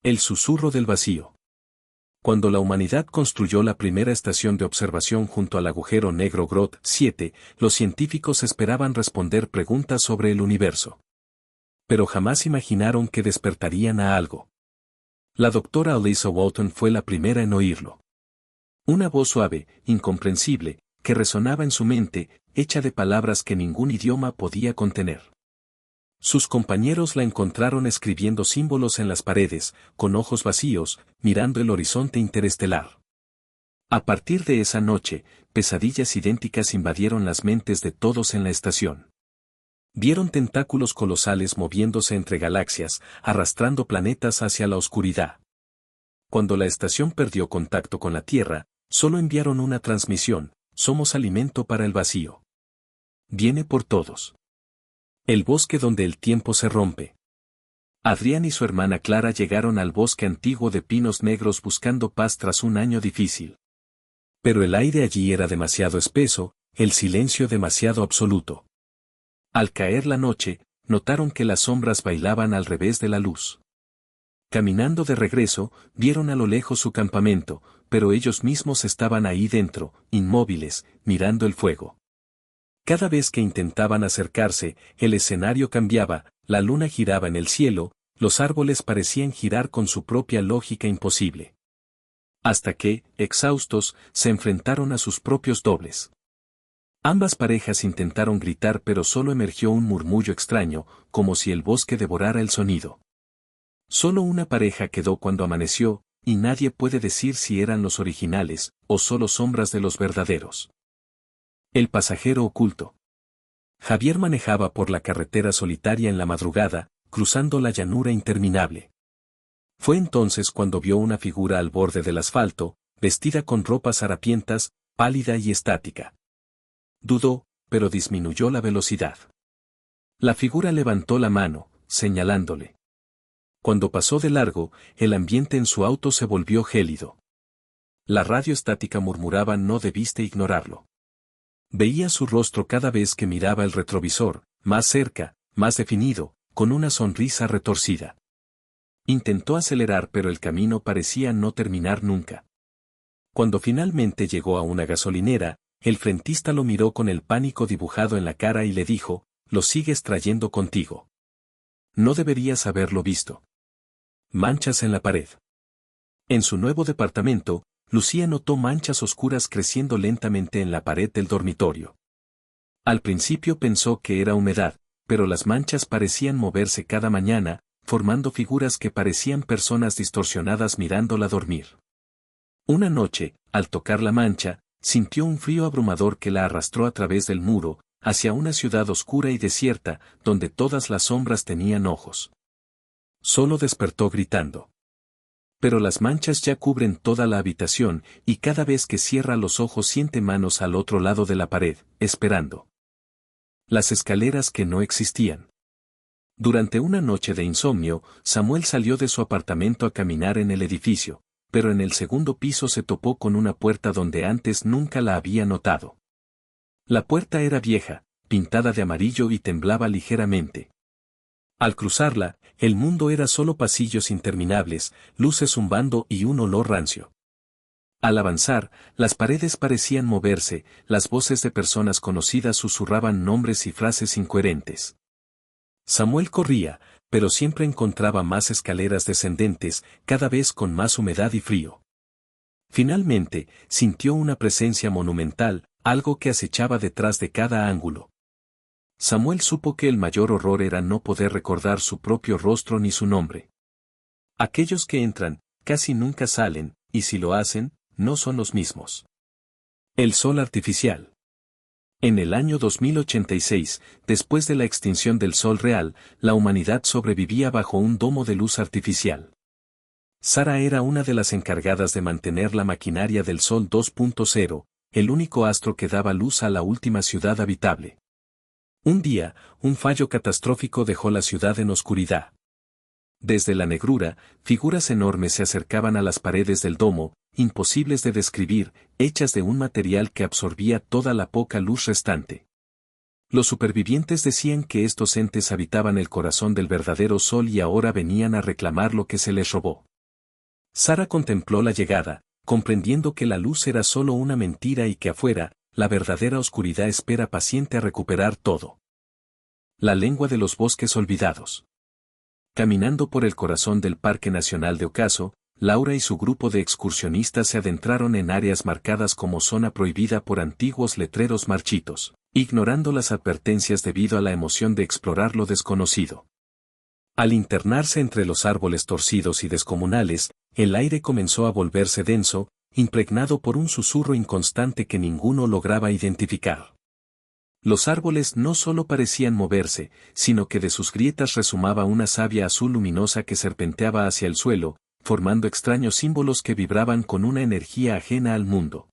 El susurro del vacío. Cuando la humanidad construyó la primera estación de observación junto al agujero negro Grot 7, los científicos esperaban responder preguntas sobre el universo. Pero jamás imaginaron que despertarían a algo. La doctora Alyssa Walton fue la primera en oírlo. Una voz suave, incomprensible, que resonaba en su mente, hecha de palabras que ningún idioma podía contener. Sus compañeros la encontraron escribiendo símbolos en las paredes, con ojos vacíos, mirando el horizonte interestelar. A partir de esa noche, pesadillas idénticas invadieron las mentes de todos en la estación. Vieron tentáculos colosales moviéndose entre galaxias, arrastrando planetas hacia la oscuridad. Cuando la estación perdió contacto con la Tierra, solo enviaron una transmisión: somos alimento para el vacío. Viene por todos. El bosque donde el tiempo se rompe. Adrián y su hermana Clara llegaron al bosque antiguo de pinos negros buscando paz tras un año difícil. Pero el aire allí era demasiado espeso, el silencio demasiado absoluto. Al caer la noche, notaron que las sombras bailaban al revés de la luz. Caminando de regreso, vieron a lo lejos su campamento, pero ellos mismos estaban ahí dentro, inmóviles, mirando el fuego. Cada vez que intentaban acercarse, el escenario cambiaba, la luna giraba en el cielo, los árboles parecían girar con su propia lógica imposible. Hasta que, exhaustos, se enfrentaron a sus propios dobles. Ambas parejas intentaron gritar, pero solo emergió un murmullo extraño, como si el bosque devorara el sonido. Solo una pareja quedó cuando amaneció, y nadie puede decir si eran los originales, o solo sombras de los verdaderos. El pasajero oculto. Javier manejaba por la carretera solitaria en la madrugada, cruzando la llanura interminable. Fue entonces cuando vio una figura al borde del asfalto, vestida con ropas harapientas, pálida y estática. Dudó, pero disminuyó la velocidad. La figura levantó la mano, señalándole. Cuando pasó de largo, el ambiente en su auto se volvió gélido. La radio estática murmuraba: no debiste ignorarlo. Veía su rostro cada vez que miraba el retrovisor, más cerca, más definido, con una sonrisa retorcida. Intentó acelerar, pero el camino parecía no terminar nunca. Cuando finalmente llegó a una gasolinera, el frentista lo miró con el pánico dibujado en la cara y le dijo: lo sigues trayendo contigo. No deberías haberlo visto. Manchas en la pared. En su nuevo departamento, Lucía notó manchas oscuras creciendo lentamente en la pared del dormitorio. Al principio pensó que era humedad, pero las manchas parecían moverse cada mañana, formando figuras que parecían personas distorsionadas mirándola dormir. Una noche, al tocar la mancha, sintió un frío abrumador que la arrastró a través del muro, hacia una ciudad oscura y desierta, donde todas las sombras tenían ojos. Solo despertó gritando. Pero las manchas ya cubren toda la habitación, y cada vez que cierra los ojos siente manos al otro lado de la pared, esperando. Las escaleras que no existían. Durante una noche de insomnio, Samuel salió de su apartamento a caminar en el edificio, pero en el segundo piso se topó con una puerta donde antes nunca la había notado. La puerta era vieja, pintada de amarillo y temblaba ligeramente. Al cruzarla, el mundo era solo pasillos interminables, luces zumbando y un olor rancio. Al avanzar, las paredes parecían moverse, las voces de personas conocidas susurraban nombres y frases incoherentes. Samuel corría, pero siempre encontraba más escaleras descendentes, cada vez con más humedad y frío. Finalmente, sintió una presencia monumental, algo que acechaba detrás de cada ángulo. Samuel supo que el mayor horror era no poder recordar su propio rostro ni su nombre. Aquellos que entran, casi nunca salen, y si lo hacen, no son los mismos. El sol artificial. En el año 2086, después de la extinción del sol real, la humanidad sobrevivía bajo un domo de luz artificial. Sara era una de las encargadas de mantener la maquinaria del Sol 2.0, el único astro que daba luz a la última ciudad habitable. Un día, un fallo catastrófico dejó la ciudad en oscuridad. Desde la negrura, figuras enormes se acercaban a las paredes del domo, imposibles de describir, hechas de un material que absorbía toda la poca luz restante. Los supervivientes decían que estos entes habitaban el corazón del verdadero sol y ahora venían a reclamar lo que se les robó. Sara contempló la llegada, comprendiendo que la luz era solo una mentira y que afuera, la verdadera oscuridad espera paciente a recuperar todo. La lengua de los bosques olvidados. Caminando por el corazón del Parque Nacional de Ocaso, Laura y su grupo de excursionistas se adentraron en áreas marcadas como zona prohibida por antiguos letreros marchitos, ignorando las advertencias debido a la emoción de explorar lo desconocido. Al internarse entre los árboles torcidos y descomunales, el aire comenzó a volverse denso, impregnado por un susurro inconstante que ninguno lograba identificar. Los árboles no solo parecían moverse, sino que de sus grietas resumaba una savia azul luminosa que serpenteaba hacia el suelo, formando extraños símbolos que vibraban con una energía ajena al mundo.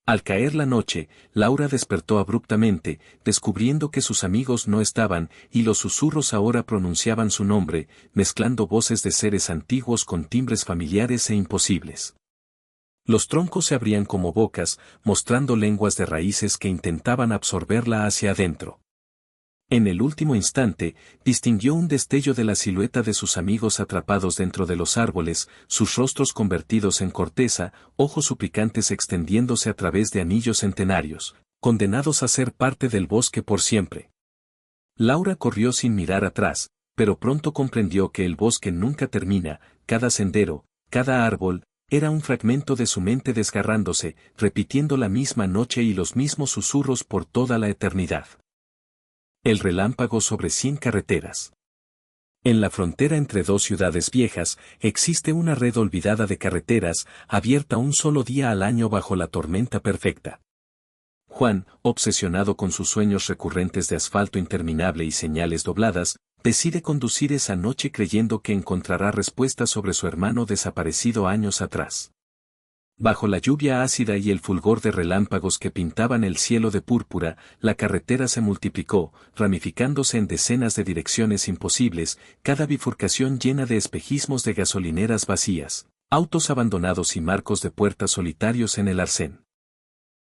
Al caer la noche, Laura despertó abruptamente, descubriendo que sus amigos no estaban, y los susurros ahora pronunciaban su nombre, mezclando voces de seres antiguos con timbres familiares e imposibles. Los troncos se abrían como bocas, mostrando lenguas de raíces que intentaban absorberla hacia adentro. En el último instante, distinguió un destello de la silueta de sus amigos atrapados dentro de los árboles, sus rostros convertidos en corteza, ojos suplicantes extendiéndose a través de anillos centenarios, condenados a ser parte del bosque por siempre. Laura corrió sin mirar atrás, pero pronto comprendió que el bosque nunca termina, cada sendero, cada árbol, era un fragmento de su mente desgarrándose, repitiendo la misma noche y los mismos susurros por toda la eternidad. El relámpago sobre 100 carreteras. En la frontera entre dos ciudades viejas, existe una red olvidada de carreteras, abierta un solo día al año bajo la tormenta perfecta. Juan, obsesionado con sus sueños recurrentes de asfalto interminable y señales dobladas, decide conducir esa noche creyendo que encontrará respuestas sobre su hermano desaparecido años atrás. Bajo la lluvia ácida y el fulgor de relámpagos que pintaban el cielo de púrpura, la carretera se multiplicó, ramificándose en decenas de direcciones imposibles, cada bifurcación llena de espejismos de gasolineras vacías, autos abandonados y marcos de puertas solitarios en el arcén.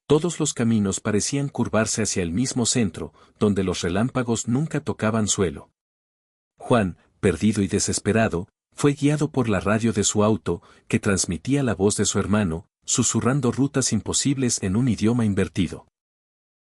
Todos los caminos parecían curvarse hacia el mismo centro, donde los relámpagos nunca tocaban suelo. Juan, perdido y desesperado, fue guiado por la radio de su auto, que transmitía la voz de su hermano, susurrando rutas imposibles en un idioma invertido.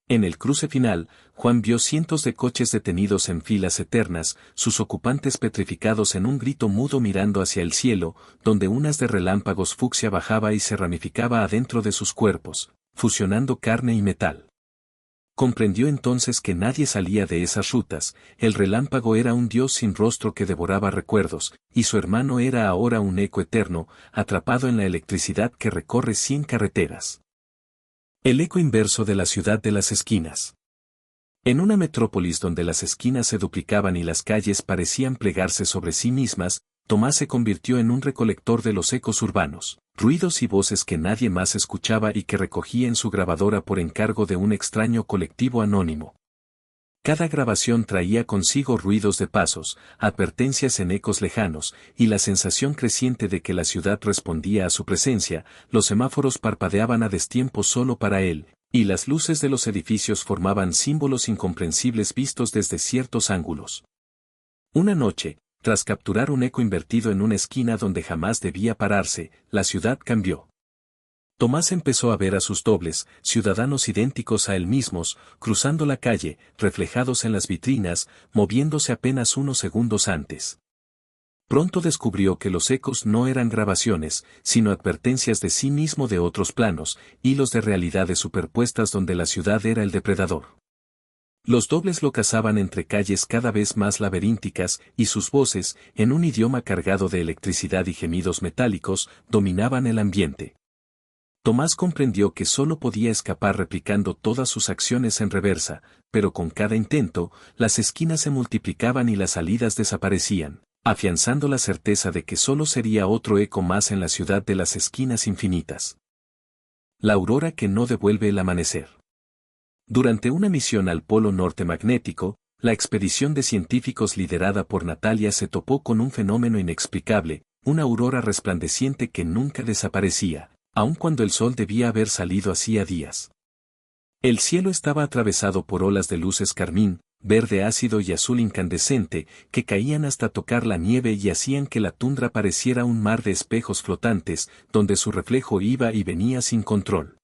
En el cruce final, Juan vio cientos de coches detenidos en filas eternas, sus ocupantes petrificados en un grito mudo mirando hacia el cielo, donde unas de relámpagos fucsia bajaba y se ramificaba adentro de sus cuerpos, fusionando carne y metal. Comprendió entonces que nadie salía de esas rutas, el relámpago era un dios sin rostro que devoraba recuerdos, y su hermano era ahora un eco eterno, atrapado en la electricidad que recorre 100 carreteras. El eco inverso de la ciudad de las esquinas. En una metrópolis donde las esquinas se duplicaban y las calles parecían plegarse sobre sí mismas, Tomás se convirtió en un recolector de los ecos urbanos, ruidos y voces que nadie más escuchaba y que recogía en su grabadora por encargo de un extraño colectivo anónimo. Cada grabación traía consigo ruidos de pasos, advertencias en ecos lejanos, y la sensación creciente de que la ciudad respondía a su presencia. Los semáforos parpadeaban a destiempo solo para él, y las luces de los edificios formaban símbolos incomprensibles vistos desde ciertos ángulos. Una noche, tras capturar un eco invertido en una esquina donde jamás debía pararse, la ciudad cambió. Tomás empezó a ver a sus dobles, ciudadanos idénticos a él mismos, cruzando la calle, reflejados en las vitrinas, moviéndose apenas unos segundos antes. Pronto descubrió que los ecos no eran grabaciones, sino advertencias de sí mismo de otros planos, hilos de realidades superpuestas donde la ciudad era el depredador. Los dobles lo cazaban entre calles cada vez más laberínticas, y sus voces, en un idioma cargado de electricidad y gemidos metálicos, dominaban el ambiente. Tomás comprendió que solo podía escapar replicando todas sus acciones en reversa, pero con cada intento, las esquinas se multiplicaban y las salidas desaparecían, afianzando la certeza de que solo sería otro eco más en la ciudad de las esquinas infinitas. La aurora que no devuelve el amanecer. Durante una misión al Polo Norte Magnético, la expedición de científicos liderada por Natalia se topó con un fenómeno inexplicable, una aurora resplandeciente que nunca desaparecía, aun cuando el sol debía haber salido hacía días. El cielo estaba atravesado por olas de luces carmín, verde ácido y azul incandescente, que caían hasta tocar la nieve y hacían que la tundra pareciera un mar de espejos flotantes, donde su reflejo iba y venía sin control.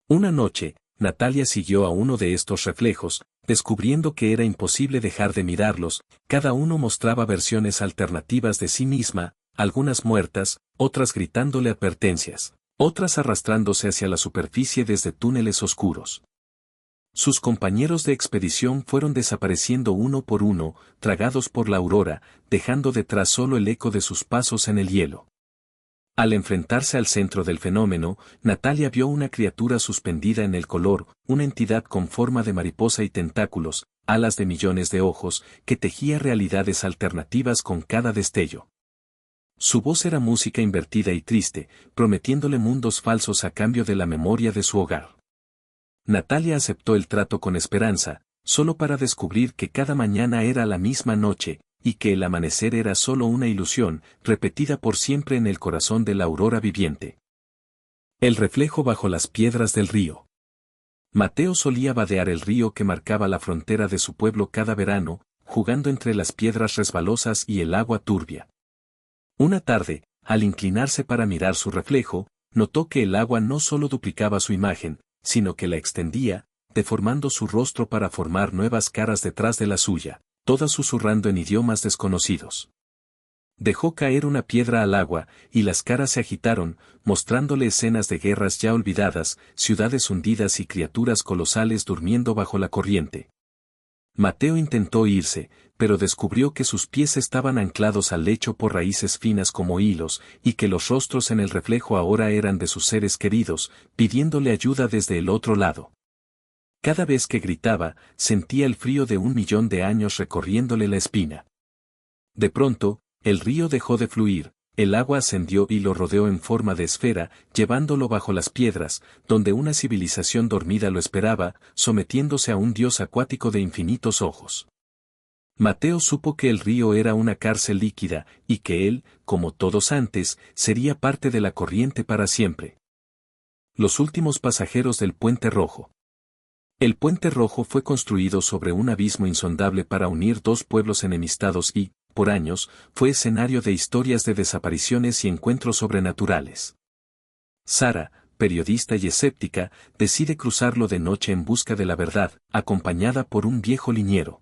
Una noche, Natalia siguió a uno de estos reflejos, descubriendo que era imposible dejar de mirarlos, cada uno mostraba versiones alternativas de sí misma, algunas muertas, otras gritándole advertencias, otras arrastrándose hacia la superficie desde túneles oscuros. Sus compañeros de expedición fueron desapareciendo uno por uno, tragados por la aurora, dejando detrás solo el eco de sus pasos en el hielo. Al enfrentarse al centro del fenómeno, Natalia vio una criatura suspendida en el color, una entidad con forma de mariposa y tentáculos, alas de millones de ojos, que tejía realidades alternativas con cada destello. Su voz era música invertida y triste, prometiéndole mundos falsos a cambio de la memoria de su hogar. Natalia aceptó el trato con esperanza, solo para descubrir que cada mañana era la misma noche, y que el amanecer era solo una ilusión, repetida por siempre en el corazón de la aurora viviente. El reflejo bajo las piedras del río. Mateo solía vadear el río que marcaba la frontera de su pueblo cada verano, jugando entre las piedras resbalosas y el agua turbia. Una tarde, al inclinarse para mirar su reflejo, notó que el agua no solo duplicaba su imagen, sino que la extendía, deformando su rostro para formar nuevas caras detrás de la suya, todas susurrando en idiomas desconocidos. Dejó caer una piedra al agua, y las caras se agitaron, mostrándole escenas de guerras ya olvidadas, ciudades hundidas y criaturas colosales durmiendo bajo la corriente. Mateo intentó irse, pero descubrió que sus pies estaban anclados al lecho por raíces finas como hilos, y que los rostros en el reflejo ahora eran de sus seres queridos, pidiéndole ayuda desde el otro lado. Cada vez que gritaba, sentía el frío de 1.000.000 de años recorriéndole la espina. De pronto, el río dejó de fluir, el agua ascendió y lo rodeó en forma de esfera, llevándolo bajo las piedras, donde una civilización dormida lo esperaba, sometiéndose a un dios acuático de infinitos ojos. Mateo supo que el río era una cárcel líquida, y que él, como todos antes, sería parte de la corriente para siempre. Los últimos pasajeros del Puente Rojo. El Puente Rojo fue construido sobre un abismo insondable para unir dos pueblos enemistados y, por años, fue escenario de historias de desapariciones y encuentros sobrenaturales. Sara, periodista y escéptica, decide cruzarlo de noche en busca de la verdad, acompañada por un viejo liniero.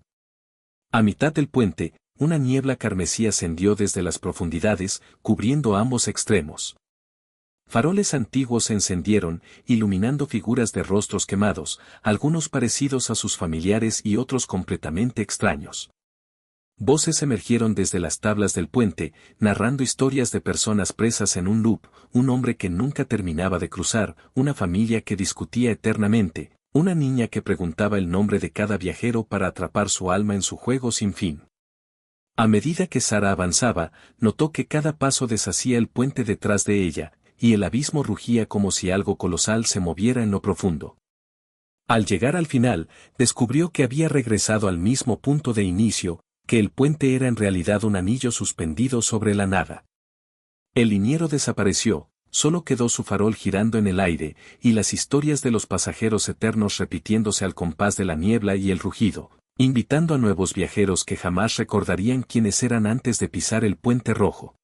A mitad del puente, una niebla carmesí ascendió desde las profundidades, cubriendo ambos extremos. Faroles antiguos se encendieron, iluminando figuras de rostros quemados, algunos parecidos a sus familiares y otros completamente extraños. Voces emergieron desde las tablas del puente, narrando historias de personas presas en un loop, un hombre que nunca terminaba de cruzar, una familia que discutía eternamente, una niña que preguntaba el nombre de cada viajero para atrapar su alma en su juego sin fin. A medida que Sara avanzaba, notó que cada paso deshacía el puente detrás de ella, y el abismo rugía como si algo colosal se moviera en lo profundo. Al llegar al final, descubrió que había regresado al mismo punto de inicio, que el puente era en realidad un anillo suspendido sobre la nada. El liniero desapareció, solo quedó su farol girando en el aire, y las historias de los pasajeros eternos repitiéndose al compás de la niebla y el rugido, invitando a nuevos viajeros que jamás recordarían quiénes eran antes de pisar el Puente Rojo.